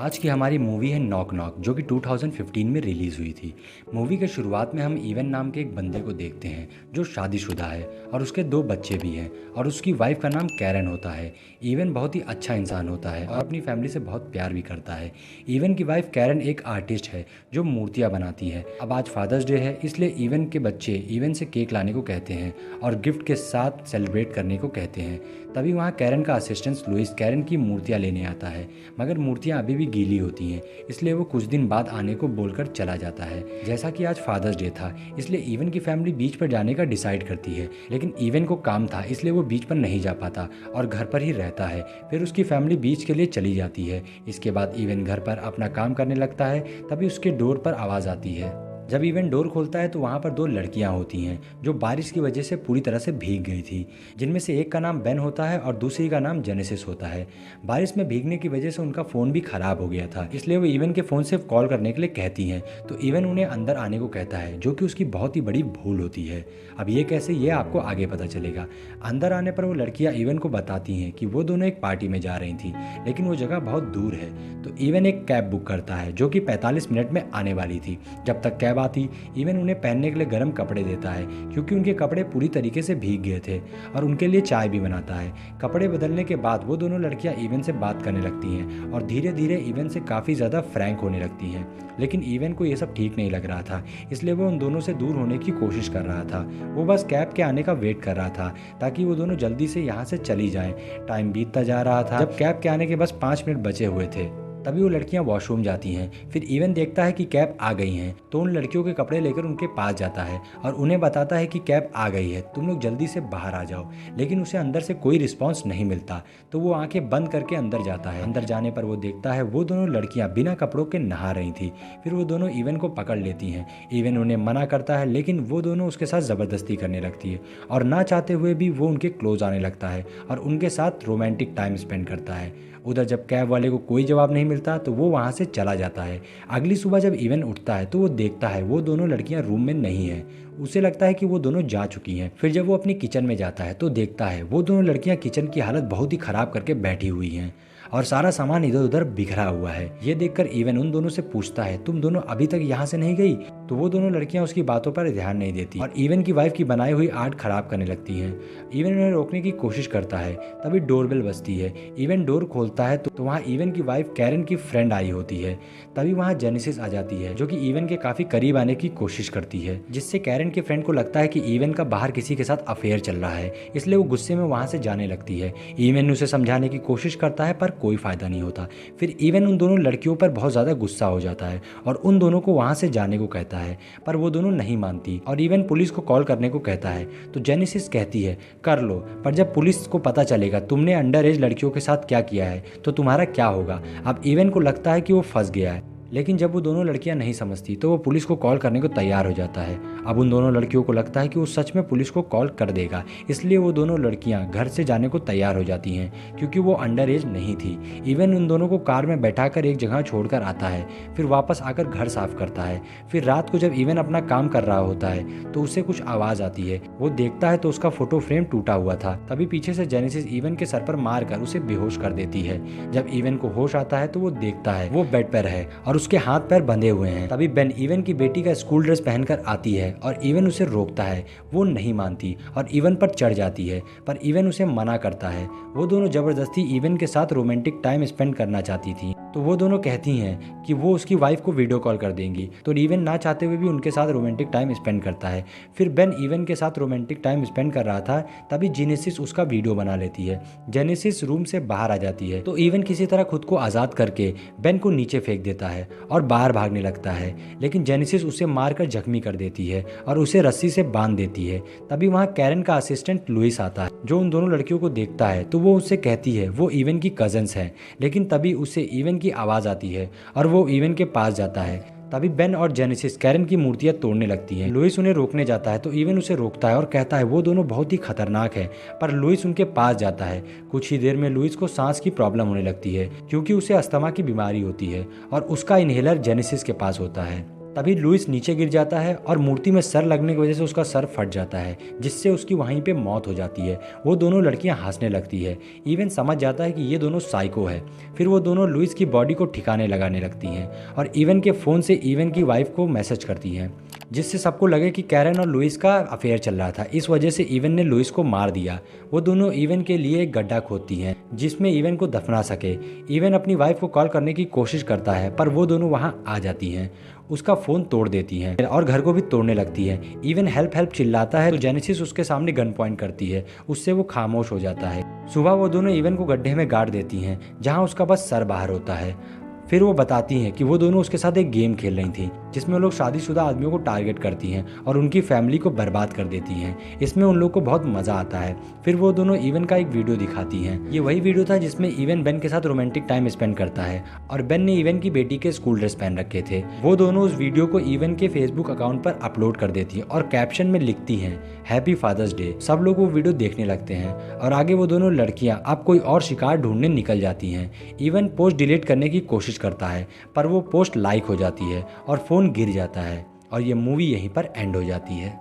आज की हमारी मूवी है नॉक नॉक, जो कि 2015 में रिलीज़ हुई थी। मूवी के शुरुआत में हम इवन नाम के एक बंदे को देखते हैं जो शादीशुदा है और उसके 2 बच्चे भी हैं और उसकी वाइफ का नाम कैरन होता है। इवन बहुत ही अच्छा इंसान होता है और अपनी फैमिली से बहुत प्यार भी करता है। इवन की वाइफ कैरन एक आर्टिस्ट है जो मूर्तियाँ बनाती है। अब आज फादर्स डे है, इसलिए इवन के बच्चे इवन से केक लाने को कहते हैं और गिफ्ट के साथ सेलिब्रेट करने को कहते हैं। तभी वहाँ कैरन का असिस्टेंट लुइस कैरन की मूर्तियाँ लेने आता है, मगर मूर्तियाँ अभी भी गीली होती हैं, इसलिए वो कुछ दिन बाद आने को बोलकर चला जाता है। जैसा कि आज फादर्स डे था, इसलिए इवन की फैमिली बीच पर जाने का डिसाइड करती है, लेकिन इवन को काम था इसलिए वो बीच पर नहीं जा पाता और घर पर ही रहता है। फिर उसकी फैमिली बीच के लिए चली जाती है। इसके बाद इवन घर पर अपना काम करने लगता है, तभी उसके डोर पर आवाज़ आती है। जब इवन डोर खोलता है तो वहाँ पर 2 लड़कियाँ होती हैं जो बारिश की वजह से पूरी तरह से भीग गई थी, जिनमें से एक का नाम बेन होता है और दूसरी का नाम जेनेसिस होता है। बारिश में भीगने की वजह से उनका फ़ोन भी ख़राब हो गया था, इसलिए वो इवन के फ़ोन से कॉल करने के लिए कहती हैं, तो इवन उन्हें अंदर आने को कहता है, जो कि उसकी बहुत ही बड़ी भूल होती है। अब ये कैसे, ये आपको आगे पता चलेगा। अंदर आने पर वो लड़कियाँ इवन को बताती हैं कि वो दोनों एक पार्टी में जा रही थी, लेकिन वो जगह बहुत दूर है। तो इवन एक कैब बुक करता है जो कि 45 मिनट में आने वाली थी। जब तक कैब आती, इवन उन्हें पहनने के लिए गर्म कपड़े देता है, क्योंकि उनके कपड़े पूरी तरीके से भीग गए थे, और उनके लिए चाय भी बनाता है। कपड़े बदलने के बाद वो दोनों लड़कियां इवन से बात करने लगती हैं और धीरे धीरे इवन से काफ़ी ज़्यादा फ्रैंक होने लगती हैं। लेकिन इवन को ये सब ठीक नहीं लग रहा था, इसलिए वो उन दोनों से दूर होने की कोशिश कर रहा था। वो बस कैब के आने का वेट कर रहा था ताकि वो दोनों जल्दी से यहाँ से चली जाएं। टाइम बीतता जा रहा था। जब कैब के आने के बस 5 मिनट बचे हुए थे, तभी वो लड़कियां वॉशरूम जाती हैं। फिर इवन देखता है कि कैब आ गई हैं, तो उन लड़कियों के कपड़े लेकर उनके पास जाता है और उन्हें बताता है कि कैब आ गई है, तुम लोग जल्दी से बाहर आ जाओ। लेकिन उसे अंदर से कोई रिस्पॉन्स नहीं मिलता, तो वो आंखें बंद करके अंदर जाता है। अंदर जाने पर वो देखता है वो दोनों लड़कियां बिना कपड़ों के नहा रही थी। फिर वो दोनों इवन को पकड़ लेती हैं। इवन उन्हें मना करता है, लेकिन वो दोनों उसके साथ ज़बरदस्ती करने लगती है और ना चाहते हुए भी वो उनके क्लोज आने लगता है और उनके साथ रोमांटिक टाइम स्पेंड करता है। उधर जब कैब वाले को कोई जवाब नहीं मिलता तो वो वहाँ से चला जाता है। अगली सुबह जब इवन उठता है तो वो देखता है वो दोनों लड़कियाँ रूम में नहीं है। उसे लगता है कि वो दोनों जा चुकी हैं। फिर जब वो अपनी किचन में जाता है तो देखता है वो दोनों लड़कियाँ किचन की हालत बहुत ही ख़राब करके बैठी हुई हैं और सारा सामान इधर उधर बिखरा हुआ है। ये देखकर इवन उन दोनों से पूछता है, तुम दोनों अभी तक यहाँ से नहीं गई? तो वो दोनों लड़कियां उसकी बातों पर ध्यान नहीं देती और इवन की वाइफ की बनाई हुई आर्ट खराब करने लगती हैं। इवन उन्हें रोकने की कोशिश करता है, तभी डोरबेल बजती है। इवन डोर खोलता है तो वहाँ इवन की वाइफ कैरन की फ्रेंड आई होती है। तभी वहाँ जेनेसिस आ जाती है, जो कि इवन के काफ़ी करीब आने की कोशिश करती है, जिससे कैरन के फ्रेंड को लगता है कि इवन का बाहर किसी के साथ अफेयर चल रहा है, इसलिए वो गुस्से में वहाँ से जाने लगती है। इवन उसे समझाने की कोशिश करता है पर कोई फ़ायदा नहीं होता। फिर इवन उन दोनों लड़कियों पर बहुत ज़्यादा गुस्सा हो जाता है और उन दोनों को वहाँ से जाने को कहता है, पर वो दोनों नहीं मानती और इवन पुलिस को कॉल करने को कहता है। तो जेनेसिस कहती है, कर लो, पर जब पुलिस को पता चलेगा तुमने अंडर एज लड़कियों के साथ क्या किया है तो तुम्हारा क्या होगा। अब इवन को लगता है कि वो फंस गया है, लेकिन जब वो दोनों लड़कियां नहीं समझती तो वो पुलिस को कॉल करने को तैयार हो जाता है। अब उन दोनों लड़कियों को लगता है कि वो सच में पुलिस को कॉल कर देगा, इसलिए वो दोनों लड़कियां घर से जाने को तैयार हो जाती हैं, क्योंकि वो अंडर एज नहीं थी। इवन उन दोनों को कार में बैठाकर एक जगह छोड़कर आता है, फिर वापस आकर घर साफ करता है। फिर रात को जब इवन अपना काम कर रहा होता है तो उसे कुछ आवाज़ आती है। वो देखता है तो उसका फोटो फ्रेम टूटा हुआ था। तभी पीछे से जेनेसिस इवन के सर पर मार कर उसे बेहोश कर देती है। जब इवन को होश आता है तो वो देखता है वो बेड पर है और उसके हाथ पैर बंधे हुए हैं। तभी बेन इवन की बेटी का स्कूल ड्रेस पहनकर आती है और इवन उसे रोकता है। वो नहीं मानती और इवन पर चढ़ जाती है, पर इवन उसे मना करता है। वो दोनों जबरदस्ती इवन के साथ रोमांटिक टाइम स्पेंड करना चाहती थी, तो वो दोनों कहती हैं कि वो उसकी वाइफ को वीडियो कॉल कर देंगी, तो इवन ना चाहते हुए भी उनके साथ रोमांटिक टाइम स्पेंड करता है। फिर बेन इवन के साथ रोमांटिक टाइम स्पेंड कर रहा था, तभी जेनेसिस उसका वीडियो बना लेती है। जेनेसिस रूम से बाहर आ जाती है तो इवन किसी तरह खुद को आज़ाद करके बेन को नीचे फेंक देता है और बाहर भागने लगता है, लेकिन जेनेसिस उसे मारकर जख्मी कर देती है और उसे रस्सी से बांध देती है। तभी वहाँ कैरन का असिस्टेंट लुइस आता है, जो उन दोनों लड़कियों को देखता है तो वो उससे कहती है वो इवन की कजन्स हैं, लेकिन तभी उसे इवन की आवाज़ आती है और वो इवन के पास जाता है। तभी बेन और जेनेसिस कैरन की मूर्तियां तोड़ने लगती हैं। लुइस उन्हें रोकने जाता है तो इवन उसे रोकता है और कहता है वो दोनों बहुत ही खतरनाक है, पर लुइस उनके पास जाता है। कुछ ही देर में लुइस को सांस की प्रॉब्लम होने लगती है, क्योंकि उसे अस्थमा की बीमारी होती है और उसका इनहेलर जेनेसिस के पास होता है। तभी लुइस नीचे गिर जाता है और मूर्ति में सर लगने की वजह से उसका सर फट जाता है, जिससे उसकी वहीं पे मौत हो जाती है। वो दोनों लड़कियां हंसने लगती है। इवन समझ जाता है कि ये दोनों साइको है। फिर वो दोनों लुइस की बॉडी को ठिकाने लगाने लगती हैं और इवन के फ़ोन से इवन की वाइफ को मैसेज करती हैं, जिससे सबको लगे कि कैरन और लुइस का अफेयर चल रहा था। इस वजह से इवन ने लुइस को मार दिया। वो दोनों इवन के लिए एक गड्ढा खोदती हैं जिसमें इवन को दफना सके। इवन अपनी वाइफ को कॉल करने की कोशिश करता है, पर वो दोनों वहाँ आ जाती हैं, उसका फ़ोन तोड़ देती हैं और घर को भी तोड़ने लगती है। इवन हेल्प हेल्प चिल्लाता है तो जेनेसिस उसके सामने गन पॉइंट करती है, उससे वो खामोश हो जाता है। सुबह वो दोनों इवन को गड्ढे में गाड़ देती हैं जहाँ उसका बस सर बाहर होता है। फिर वो बताती हैं कि वो दोनों उसके साथ एक गेम खेल रही थी जिसमें वो लोग शादीशुदा आदमियों को टारगेट करती हैं और उनकी फैमिली को बर्बाद कर देती हैं। इसमें उन लोग को बहुत मज़ा आता है। फिर वो दोनों इवन का एक वीडियो दिखाती हैं। ये वही वीडियो था जिसमें इवन बेन के साथ रोमांटिक टाइम स्पेंड करता है और बेन ने इवन की बेटी के स्कूल ड्रेस पहन रखे थे। वो दोनों उस वीडियो को इवन के फेसबुक अकाउंट पर अपलोड कर देती हैं और कैप्शन में लिखती हैं हैप्पी फादर्स डे। सब लोग वो वीडियो देखने लगते हैं और आगे वो दोनों लड़कियां अब कोई और शिकार ढूंढने निकल जाती हैं। इवन पोस्ट डिलीट करने की कोशिश करता है, पर वो पोस्ट लाइक हो जाती है और फ़ोन गिर जाता है और ये मूवी यहीं पर एंड हो जाती है।